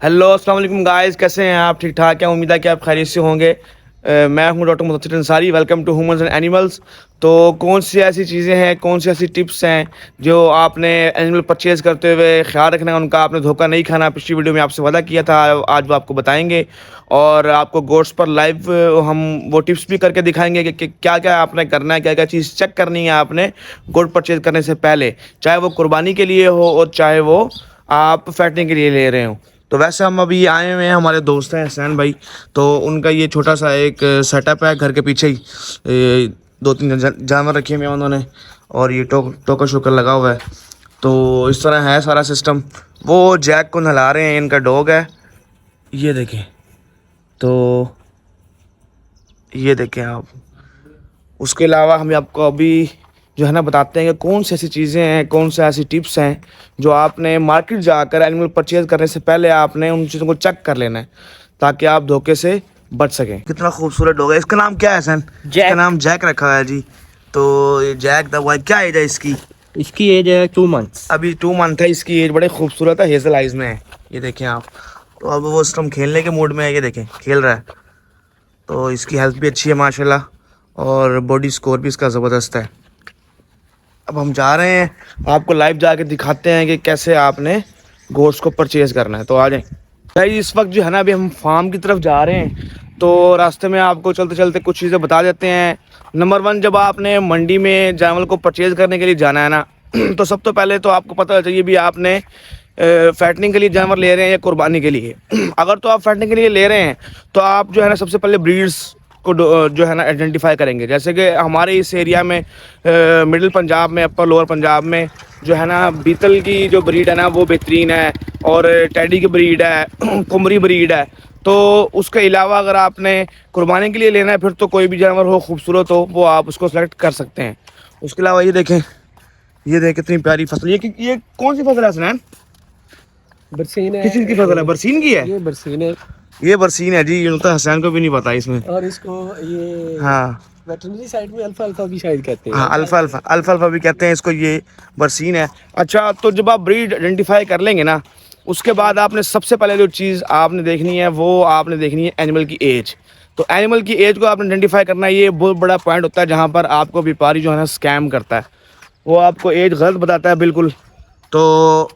Hello अस्सलाम वालेकुम guys, कैसे हैं आप? ठीक ठाक हैं? उम्मीद है कि आप खैरियत से होंगे। मैं हूं doctor Mudassir Ansari. Welcome to humans and animals. तो कौन सी ऐसी चीज़ें हैं, कौन सी ऐसी टिप्स हैं जो आपने एनिमल परचेज़ करते हुए ख्याल रखना है, उनका आपने धोखा नहीं खाना। पिछली वीडियो में आपसे वादा किया था, आज वो आपको बताएंगे और आपको गोट्स पर लाइव हम वो टिप्स भी करके दिखाएंगे कि क्या क्या आपने करना है, क्या क्या चीज़ चेक करनी है आपने गोट परचेज़ करने से पहले, चाहे वो कुर्बानी के लिए हो और चाहे वो आप फैटनिंग के लिए ले रहे हो। तो वैसे हम अभी आए हुए हैं, हमारे दोस्त हैं हसैन भाई। तो उनका ये छोटा सा एक सेटअप है घर के पीछे ही। दो तीन जानवर रखे हुए हैं उन्होंने और ये टोकर शोकर लगा हुआ है। तो इस तरह है सारा सिस्टम। वो जैक को नहला रहे हैं, इनका डॉग है, ये देखें। तो ये देखें आप। उसके अलावा हम आपको अभी जो है ना बताते हैं कि कौन सी ऐसी चीज़ें हैं, कौन सी ऐसी टिप्स हैं जो आपने मार्केट जाकर एनिमल परचेज़ करने से पहले आपने उन चीज़ों को चेक कर लेना है, ताकि आप धोखे से बच सकें। कितना खूबसूरत डॉग है। इसका नाम क्या है सर? इसका नाम जैक रखा है जी। तो ये जैक द वाइट, क्या एज है इसकी? इसकी एज है 2 मंथ्स। अभी 2 मंथ है इसकी एज। बड़े खूबसूरत है, हेजल आइज में है, ये देखें आप। तो अब वो इस टाइम खेलने के मूड में है, ये देखें खेल रहा है। तो इसकी हेल्थ भी अच्छी है माशाल्लाह और बॉडी स्कोर भी इसका ज़बरदस्त है। अब हम जा रहे हैं, आपको लाइव जाके दिखाते हैं कि कैसे आपने गोश्त को परचेज़ करना है। तो आ जाएं भाई। इस वक्त जो है ना अभी हम फार्म की तरफ जा रहे हैं, तो रास्ते में आपको चलते चलते कुछ चीज़ें बता देते हैं। नंबर 1, जब आपने मंडी में जानवर को परचेज़ करने के लिए जाना है ना तो सब तो पहले तो आपको पता चाहिए भी आपने फैटनिंग के लिए जानवर ले रहे हैं या कुर्बानी के लिए। अगर तो आप फैटनिंग के लिए ले रहे हैं तो आप जो है ना सबसे पहले ब्रीड्स को जो है ना आइडेंटिफाई करेंगे। जैसे कि हमारे इस एरिया में मिडिल पंजाब में, अपर लोअर पंजाब में जो है ना बीतल की जो ब्रीड है ना वो बेहतरीन है और टैडी की ब्रीड है, कुमरी ब्रीड है। तो उसके अलावा अगर आपने कुर्बानी के लिए लेना है फिर तो कोई भी जानवर हो खूबसूरत हो वो आप उसको सेलेक्ट कर सकते हैं। उसके अलावा ये देखें, ये देखें कितनी प्यारी फसल। ये कौन सी फसल है सनैन? बरसीन है। किस चीज़ की फसल है? बरसीन की है? ये बरसीन है। ये बरसीन है जी। ये तो हसैन को भी नहीं पता इसमें। और इसको ये हाँ वेटरनरी साइड में अल्फा अल्फा भी शायद कहते हैं। हाँ, अल्फा अल्फा अल्फा अल्फा भी कहते हैं इसको। ये बरसीन है। अच्छा, तो जब आप ब्रीड आइडेंटिफाई कर लेंगे ना, उसके बाद आपने सबसे पहले जो चीज़ आपने देखनी है वो आपने देखनी है एनिमल की एज। तो एनिमल की एज को आपने आइडेंटिफाई करना है। ये बहुत बड़ा पॉइंट होता है जहाँ पर आपको व्यापारी जो है ना स्कैम करता है। वो आपको एज गलत बताता है बिल्कुल। तो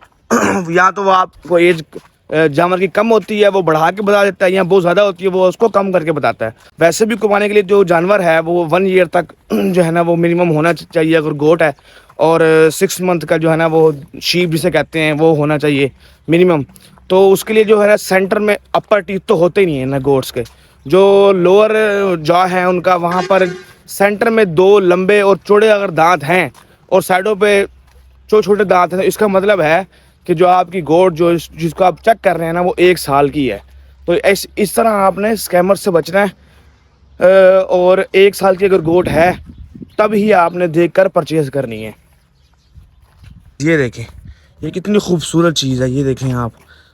या तो वो आपको एज जानवर की कम होती है वो बढ़ा के बता देता है, या बहुत ज़्यादा होती है वो उसको कम करके बताता है। वैसे भी कुर्बानी के लिए जो जानवर है वो 1 ईयर तक जो है ना वो मिनिमम होना चाहिए अगर गोट है, और 6 मंथ का जो है ना वो शीप जिसे कहते हैं वो होना चाहिए मिनिमम। तो उसके लिए जो है ना सेंटर में अपर टीथ तो होते ही नहीं है ना गोट्स के। जो लोअर जॉ है उनका, वहाँ पर सेंटर में 2 लंबे और चौड़े अगर दांत हैं और साइडों पे छोटे छोटे दांत हैं, तो इसका मतलब है कि जो आपकी गोट जो जिसको आप चेक कर रहे हैं ना वो 1 साल की है। तो इस तरह आपने स्कैमर से बचना है। और 1 साल की अगर गोट है तब ही आपने देखकर परचेज़ करनी है। ये देखें, ये कितनी खूबसूरत चीज़ है, ये देखें आप।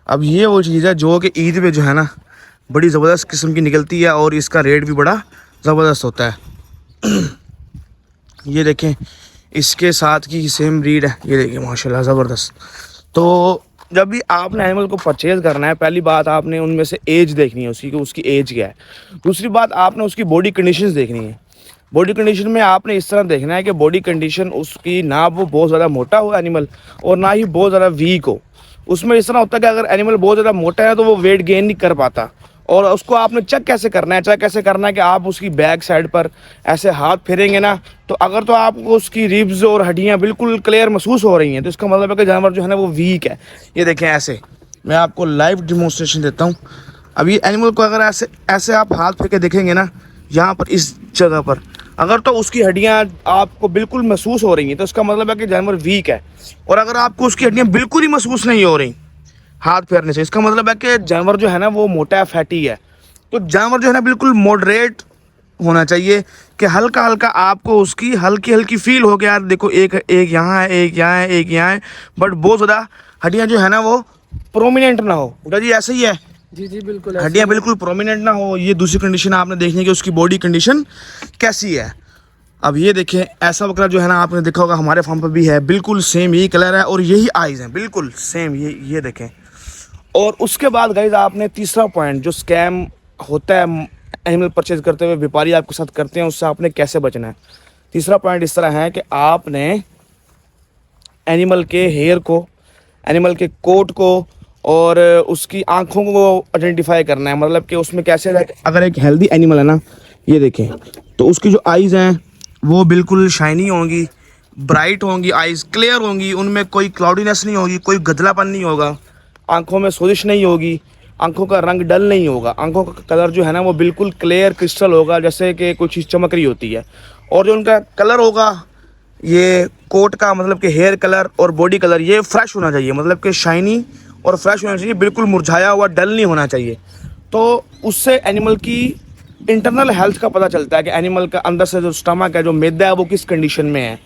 अब ये वो चीज़ है जो कि ईद पे जो है ना बड़ी ज़बरदस्त किस्म की निकलती है और इसका रेट भी बड़ा ज़बरदस्त होता है। ये देखें, इसके साथ की सेम ब्रीड है, ये देखिए माशाल्लाह ज़बरदस्त। तो जब भी आपने एनिमल को परचेज़ करना है, पहली बात आपने उनमें से एज देखनी है उसकी, कि उसकी एज क्या है। दूसरी बात आपने उसकी बॉडी कंडीशंस देखनी है। बॉडी कंडीशन में आपने इस तरह देखना है कि बॉडी कंडीशन उसकी ना वो बहुत ज़्यादा मोटा हो एनिमल और ना ही बहुत ज़्यादा वीक हो। उसमें इस तरह होता है कि अगर एनिमल बहुत ज़्यादा मोटा है तो वो वेट गेन नहीं कर पाता। और उसको आपने चेक कैसे करना है? चेक कैसे करना है कि आप उसकी बैक साइड पर ऐसे हाथ फेरेंगे ना, तो अगर तो आपको उसकी रिब्स और हड्डियां बिल्कुल क्लियर महसूस हो रही हैं तो इसका मतलब है कि जानवर जो है ना वो वीक है। ये देखें, ऐसे मैं आपको लाइव डिमोन्स्ट्रेशन देता हूँ। अब ये एनिमल को अगर ऐसे ऐसे आप हाथ फेर के देखेंगे ना, यहाँ पर इस जगह पर, अगर तो उसकी हड्डियाँ आपको बिल्कुल महसूस हो रही हैं तो इसका मतलब है कि जानवर वीक है। और अगर आपको उसकी हड्डियाँ बिल्कुल ही महसूस नहीं हो रही हाथ फेरने से, इसका मतलब है कि जानवर जो है ना वो मोटा है, फैटी है। तो जानवर जो है ना बिल्कुल मॉडरेट होना चाहिए कि हल्का हल्का आपको उसकी हल्की हल्की फील हो गया, यार देखो एक यहाँ है, एक यहाँ है, एक यहाँ है, बट बहुत ज़्यादा हड्डियाँ जो है ना वो प्रोमिनेंट ना हो। बेटा जी ऐसे ही है जी जी बिल्कुल, हड्डियाँ बिल्कुल प्रोमिनेंट ना हो। ये दूसरी कंडीशन आपने देखनी है कि उसकी बॉडी कंडीशन कैसी है। अब ये देखें, ऐसा बकरा जो है ना आपने देखा होगा हमारे फार्म पर भी है, बिल्कुल सेम यही कलर है और यही आइज़ हैं, बिल्कुल सेम। ये देखें, और उसके बाद गाइज आपने तीसरा पॉइंट जो स्कैम होता है एनिमल परचेज करते हुए व्यापारी आपके साथ करते हैं, उससे आपने कैसे बचना है। तीसरा पॉइंट इस तरह है कि आपने एनिमल के हेयर को, एनिमल के कोट को और उसकी आँखों को आइडेंटिफाई करना है। मतलब कि उसमें कैसे, अगर एक हेल्दी एनिमल है ना, ये देखें तो उसकी जो आइज़ हैं वो बिल्कुल शाइनी होंगी, ब्राइट होंगी, आइज़ क्लियर होंगी, उनमें कोई क्लाउडीनेस नहीं होगी, कोई गदलापन नहीं होगा, आंखों में सोजिश नहीं होगी, आंखों का रंग डल नहीं होगा, आंखों का कलर जो है ना वो बिल्कुल क्लियर क्रिस्टल होगा, जैसे कि कोई चीज़ चमक रही होती है। और जो उनका कलर होगा, ये कोट का मतलब कि हेयर कलर और बॉडी कलर ये फ्रेश होना चाहिए, मतलब कि शाइनी और फ्रेश होना चाहिए, बिल्कुल मुरझाया हुआ डल नहीं होना चाहिए। तो उससे एनिमल की इंटरनल हेल्थ का पता चलता है कि एनिमल का अंदर से जो स्टमक है, जो मैदा है, वो किस कंडीशन में है।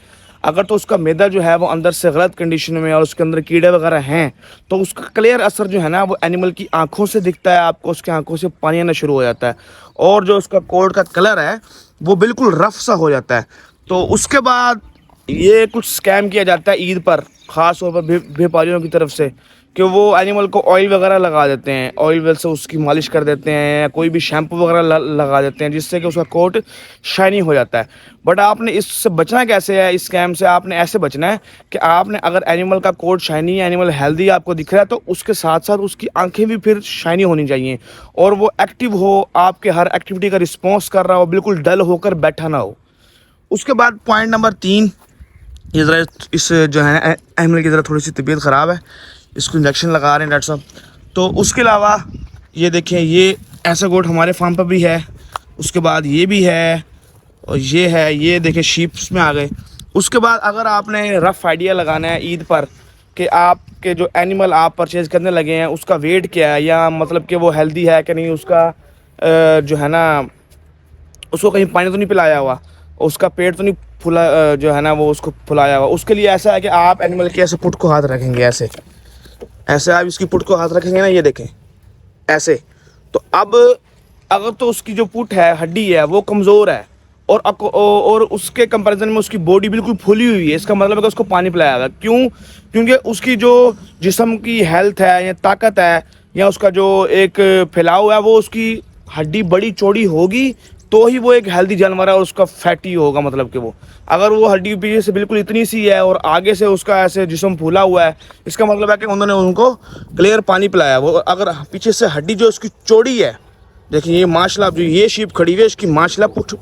अगर तो उसका मैदा जो है वो अंदर से गलत कंडीशन में है और उसके अंदर कीड़े वगैरह हैं, तो उसका क्लियर असर जो है ना वो एनिमल की आंखों से दिखता है आपको, उसकी आंखों से पानी आना शुरू हो जाता है और जो उसका कोट का कलर है वो बिल्कुल रफ सा हो जाता है। तो उसके बाद ये कुछ स्कैम किया जाता है ईद पर, ख़ास तौर पर व्यापारियों की तरफ से, कि वो एनिमल को ऑयल वगैरह लगा देते हैं, ऑयल वेल से उसकी मालिश कर देते हैं, या कोई भी शैम्पू वगैरह लगा देते हैं, जिससे कि उसका कोट शाइनी हो जाता है। बट आपने इससे बचना कैसे है, इस स्कैम से आपने ऐसे बचना है कि आपने, अगर एनिमल का कोट शाइनी है, एनिमल हेल्दी आपको दिख रहा है, तो उसके साथ साथ उसकी आंखें भी फिर शाइनी होनी चाहिए और वो एक्टिव हो, आपके हर एक्टिविटी का रिस्पॉन्स कर रहा हो, बिल्कुल डल होकर बैठा ना हो। उसके बाद पॉइंट नंबर 3, ये ज़रा इस जो है ना एनिमल की ज़रा थोड़ी सी तबीयत ख़राब है, इसको इंजेक्शन लगा रहे हैं डॉक्टर साहब। तो उसके अलावा ये देखें, ये ऐसा गोट हमारे फार्म पर भी है, उसके बाद ये भी है और ये है, ये देखें शीप्स में आ गए। उसके बाद अगर आपने रफ़ आइडिया लगाना है ईद पर कि आपके जो एनिमल आप परचेज़ करने लगे हैं उसका वेट क्या है, या मतलब कि वो हेल्दी है कि नहीं, उसका जो है ना उसको कहीं पानी तो नहीं पिलाया हुआ, उसका पेट तो नहीं फुला, जो है ना वो उसको फुलाया हुआ। उसके लिए ऐसा है कि आप एनिमल के ऐसे पुट को हाथ रखेंगे, ऐसे ऐसे आप इसकी पुट को हाथ रखेंगे ना, ये देखें ऐसे। तो अब अगर तो उसकी जो पुट है, हड्डी है, वो कमज़ोर है और उसके कंपैरिजन में उसकी बॉडी बिल्कुल फुली हुई है, इसका मतलब है कि उसको पानी पिलाया जाएगा। क्यों? क्योंकि उसकी जो जिस्म की हेल्थ है या ताकत है या उसका जो एक फैलाव है, वो उसकी हड्डी बड़ी चौड़ी होगी तो ही वो एक हेल्दी जानवर है और उसका फैटी होगा। मतलब कि वो, अगर वो हड्डी पीछे से बिल्कुल इतनी सी है और आगे से उसका ऐसे जिस्म फूला हुआ है, इसका मतलब है कि उन्होंने उनको क्लियर पानी पिलाया। वो अगर पीछे से हड्डी जो उसकी चौड़ी है, देखिए ये माशाल्लाह जो ये शीप खड़ी हुई है, इसकी माशाल्लाह पुठ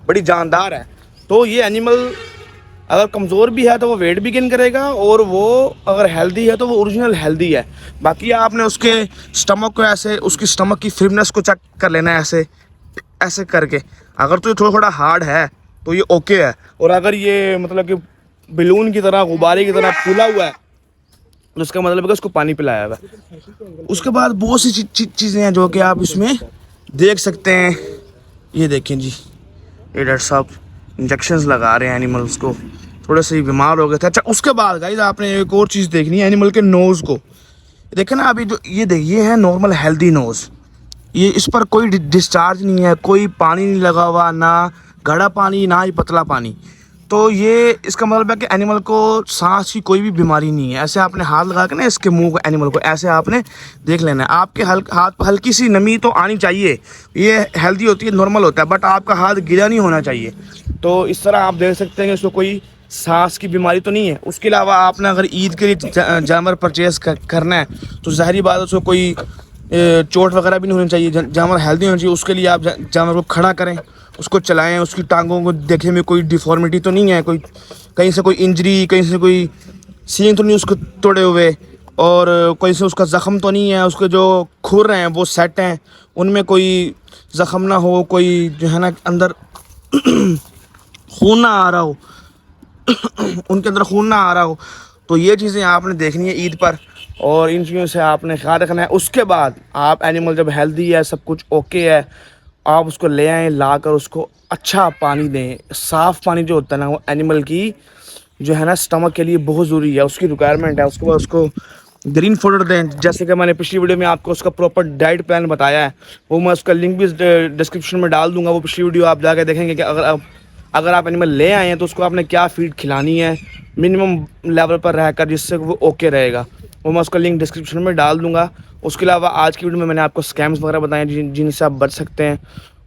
बड़ी जानदार है। तो ये एनिमल अगर कमज़ोर भी है तो वो वेट भी गेन करेगा, और वो अगर हेल्दी है तो वो ओरिजिनल हेल्दी है। बाकी आपने उसके स्टमक को ऐसे, उसकी स्टमक की फिटनेस को चेक कर लेना है ऐसे ऐसे करके। अगर तो ये थोड़ा थोड़ा हार्ड है तो ये ओके है, और अगर ये मतलब कि बलून की तरह, गुब्बारे की तरह फूला हुआ है तो उसका मतलब है कि उसको पानी पिलाया हुआ है। उसके बाद बहुत सी चीज़ें हैं जो कि आप इसमें देख सकते हैं। ये देखें जी, ये डॉक्टर साहब इंजेक्शंस लगा रहे हैं एनिमल्स को, थोड़े से बीमार हो गए थे। अच्छा, उसके बाद गाइस आपने एक और चीज़ देखनी है, एनिमल के नोज़ को। देखें ना, अभी जो ये देखिए है नॉर्मल हेल्दी नोज़, ये इस पर कोई डिस्चार्ज नहीं है, कोई पानी नहीं लगा हुआ, ना गाढ़ा पानी ना ही पतला पानी। तो ये इसका मतलब है कि एनिमल को सांस की कोई भी बीमारी नहीं है। ऐसे आपने हाथ लगा के ना इसके मुंह को, एनिमल को ऐसे आपने देख लेना है। आपके हाथ पर हल्की सी नमी तो आनी चाहिए, ये हेल्दी होती है, नॉर्मल होता है, बट आपका हाथ गीला नहीं होना चाहिए। तो इस तरह आप देख सकते हैं कि इसको कोई सांस की बीमारी तो नहीं है। उसके अलावा आपने अगर ईद के लिए जानवर परचेज़ करना है तो ज़ाहिरी बात है उसको कोई चोट वगैरह भी नहीं होनी चाहिए, जानवर हेल्दी होना चाहिए। उसके लिए आप जानवर को खड़ा करें, उसको चलाएं, उसकी टांगों को देखें में कोई डिफॉर्मिटी तो नहीं है, कोई कहीं से कोई इंजरी, कहीं से कोई सींग तो नहीं उसको तोड़े हुए, और कहीं से उसका ज़ख़म तो नहीं है, उसके जो खुर हैं वो सेट हैं, उनमें कोई ज़ख़म ना हो, कोई जो है ना अंदर खून ना आ रहा हो उनके अंदर खून ना आ रहा हो। तो ये चीज़ें आपने देखनी है ईद पर, और इन चीज़ों से आपने ख्याल रखना है। उसके बाद आप एनिमल जब हेल्दी है, सब कुछ ओके है, आप उसको ले आएँ, ला कर उसको अच्छा पानी दें। साफ़ पानी जो होता है ना, वो एनिमल की जो है ना स्टमक के लिए बहुत ज़रूरी है, उसकी रिक्वायरमेंट है। उसके बाद उसको ग्रीन फूड दें, जैसे कि मैंने पिछली वीडियो में आपको उसका प्रॉपर डाइट प्लान बताया है, वो मैं उसका लिंक भी डिस्क्रिप्शन में डाल दूँगा। वो पिछली वीडियो आप जाके देखेंगे कि अगर आप एनिमल ले आए हैं तो उसको आपने क्या फीड खिलानी है मिनिमम लेवल पर रहकर, जिससे वो ओके रहेगा। वो मैं उसका लिंक डिस्क्रिप्शन में डाल दूंगा। उसके अलावा आज की वीडियो में मैंने आपको स्कैम्स वगैरह बताए जिनसे आप बच सकते हैं।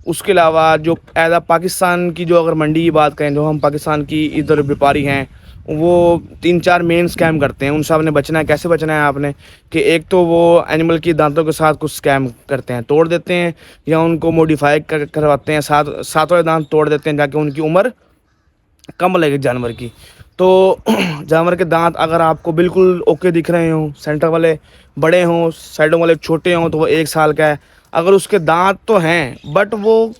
उसके अलावा जो एज आ पाकिस्तान की जो अगर मंडी की बात करें, जो हम पाकिस्तान की इधर व्यापारी हैं, वो 3-4 मेन स्कैम करते हैं। उनसे आपने बचना है। कैसे बचना है आपने कि एक तो वो एनिमल की दांतों के साथ कुछ स्कैम करते हैं, तोड़ देते हैं या उनको मॉडिफाई करवाते हैं, सात वाले दांत तोड़ देते हैं ताकि उनकी उम्र कम लगेगी जानवर की। तो जानवर के दांत अगर आपको बिल्कुल ओके दिख रहे हों, सेंटर वाले बड़े हों, साइडों वाले छोटे हों, तो वो 1 साल का है। अगर उसके दांत तो हैं बट वो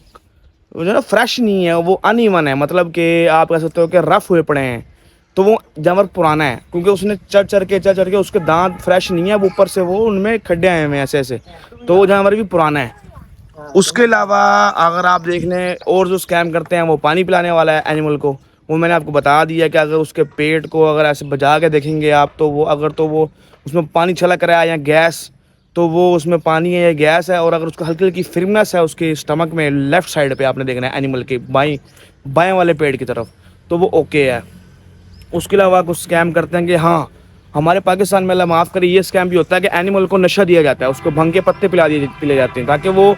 जो ना फ्रेश नहीं है, वो अनइवन है, मतलब कि आप कह सकते हो कि रफ़ हुए पड़े हैं, तो वो जानवर पुराना है, क्योंकि उसने चढ़ चढ़ के उसके दांत फ्रेश नहीं है, वो ऊपर से वो उनमें खड्डे आए हुए हैं ऐसे ऐसे, तो वो जानवर भी पुराना है। उसके अलावा अगर आप देख लें और जो स्कैम करते हैं, वो पानी पिलाने वाला है एनिमल को। वो मैंने आपको बता दिया कि अगर उसके पेट को अगर ऐसे बजा के देखेंगे आप, तो वो उसमें पानी छलक रहा है या गैस, तो वो उसमें पानी है या गैस है। और अगर उसको हल्की हल्की फिरनेस है उसके स्टमक में, लेफ़्ट साइड पे आपने देखना है एनिमल के बाएं वाले पेट की तरफ, तो वो ओके है। उसके अलावा कुछ स्कैम करते हैं कि हाँ, हमारे पाकिस्तान में, अल्लाह माफ़ करे, ये स्कैम भी होता है कि एनिमल को नशा दिया जाता है, उसको भंग के पत्ते पिले जाते हैं ताकि वो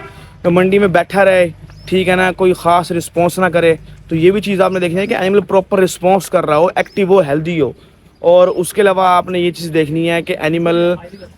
मंडी में बैठा रहे, ठीक है ना, कोई ख़ास रिस्पॉन्स ना करे। तो ये भी चीज़ आपने देखनी है कि एनिमल प्रॉपर रिस्पॉन्स कर रहा हो, एक्टिव हो, हेल्दी हो। और उसके अलावा आपने ये चीज़ देखनी है कि एनिमल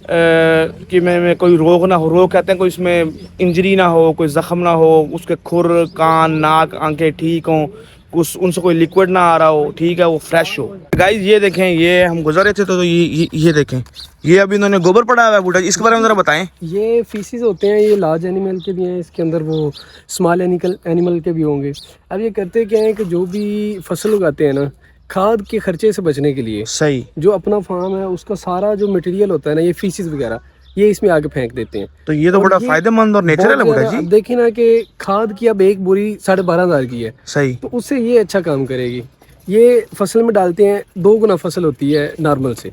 कि में कोई रोग ना हो। रोग कहते हैं कोई इसमें इंजरी ना हो, कोई ज़ख़म ना हो, उसके खुर, कान, नाक, आंखें ठीक हों, उनसे कोई लिक्विड ना आ रहा हो, ठीक है, वो फ्रेश हो। गाइस ये देखें, ये हम गुजर रहे थे तो ये देखें, ये अभी इन्होंने गोबर पड़ा हुआ है बूटा, इसके बारे में ज़रा बताएं। ये फीसिस होते हैं, ये लार्ज एनिमल के भी हैं, इसके अंदर वो स्मॉल एनिमल के भी होंगे। अब ये करते क्या है कि जो भी फसल उगाते हैं ना, खाद के खर्चे से बचने के लिए सही। जो अपना फार्म है उसका सारा जो मटेरियल होता है ना, ये फीसिस वगैरह, ये इसमें आगे फेंक देते हैं। तो ये तो और बड़ा ये फायदेमंद और नेचुरल है बूटा अब जी। देखिए ना कि खाद की अब एक बोरी 12,500 की है, सही। तो उससे ये अच्छा काम करेगी। ये फसल में डालते हैं, 2 गुना फसल होती है नॉर्मल से।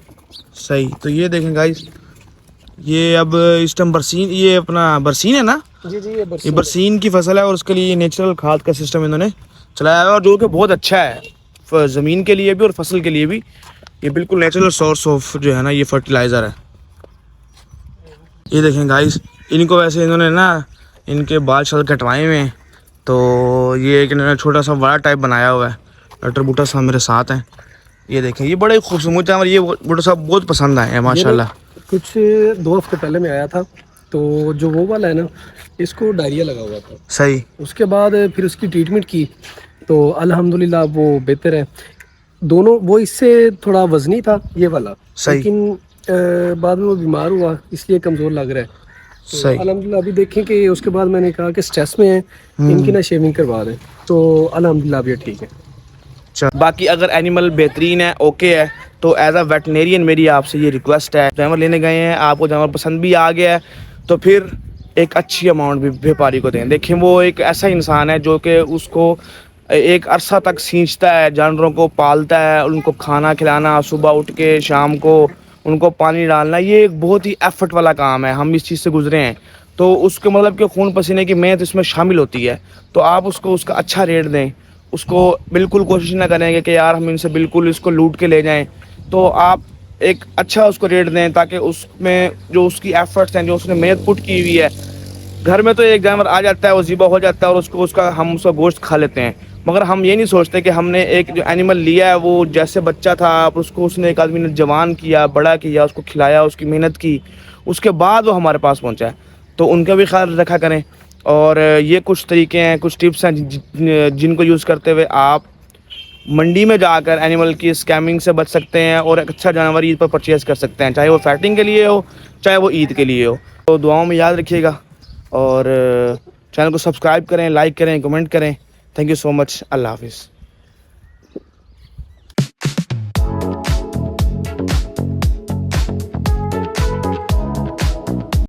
सही। तो ये देखें गाइस, ये अब इस टाइम बरसीन, ये अपना बरसीन है ना, जी जी, ये बरसीन की फसल है और उसके लिए नेचुरल खाद का सिस्टम इन्होंने चलाया है, और जो कि बहुत अच्छा है ज़मीन के लिए भी और फसल के लिए भी। ये बिल्कुल नेचुरल सोर्स ऑफ जो है ना, ये फर्टिलाइज़र है। ये देखें गाइस, इनको वैसे इन्होंने ना इनके बाल शाल कटवाए हुए हैं, तो ये एक इन्होंने छोटा सा बड़ा टाइप बनाया हुआ है। डॉक्टर बूटा साहब मेरे साथ हैं। ये देखें, ये बड़े खूबसूरत जानवर, ये बूटा साहब बहुत पसंद आए हैं माशाल्लाह। कुछ 2 हफ्ते पहले मैं आया था, तो जो वो वाला है ना, इसको डायरिया लगा हुआ था। सही। उसके बाद फिर उसकी ट्रीटमेंट की तो अल्हम्दुलिल्लाह वो बेहतर है। दोनों, वो इससे थोड़ा वजनी था ये वाला, सही। लेकिन बाद में वो बीमार हुआ, इसलिए कमज़ोर लग रहा है। तो सही। अल्हम्दुलिल्लाह अभी देखें कि उसके बाद मैंने कहा कि स्ट्रेस में है, इनकी ना शेविंग करवा दें, तो अल्हम्दुलिल्लाह अभी ठीक है। बाकी अगर एनिमल बेहतरीन है, ओके है, तो एज अ वेटनेरियन मेरी आपसे ये रिक्वेस्ट है, जानवर लेने गए हैं, आपको जानवर पसंद भी आ गया है, तो फिर एक अच्छी अमाउंट भी व्यापारी को दें। देखें, वो एक ऐसा इंसान है जो कि उसको एक अरसा तक सींचता है, जानवरों को पालता है, उनको खाना खिलाना, सुबह उठ के शाम को उनको पानी डालना, ये एक बहुत ही एफर्ट वाला काम है। हम इस चीज़ से गुजरे हैं, तो उसके मतलब कि खून पसीने की मेहनत इसमें शामिल होती है। तो आप उसको उसका अच्छा रेट दें, उसको बिल्कुल कोशिश ना करेंगे कि यार हम इनसे बिल्कुल इसको लूट के ले जाएं। तो आप एक अच्छा उसको रेट दें ताकि उसमें जो उसकी एफर्ट्स हैं, जो उसने मेहनत पुट की हुई है। घर में तो एक जानवर आ जाता है, वो ज़िबा हो जाता है और हम उसका गोश्त खा लेते हैं, मगर हम ये नहीं सोचते कि हमने एक जो एनिमल लिया है वो जैसे बच्चा था, उसको उसने एक आदमी ने जवान किया, बड़ा किया, उसको खिलाया, उसकी मेहनत की, उसके बाद वो हमारे पास पहुंचा है। तो उनका भी ख्याल रखा करें। और ये कुछ तरीके हैं, कुछ टिप्स हैं जिनको यूज़ करते हुए आप मंडी में जाकर एनिमल की स्कैमिंग से बच सकते हैं और एक अच्छा जानवर ईद पर परचेज़ कर सकते हैं, चाहे वो फैटिंग के लिए हो, चाहे वो ईद के लिए हो। तो दुआओं में याद रखिएगा और चैनल को सब्सक्राइब करें, लाइक करें, कमेंट करें। Thank you so much. अल्लाह हाफिज़।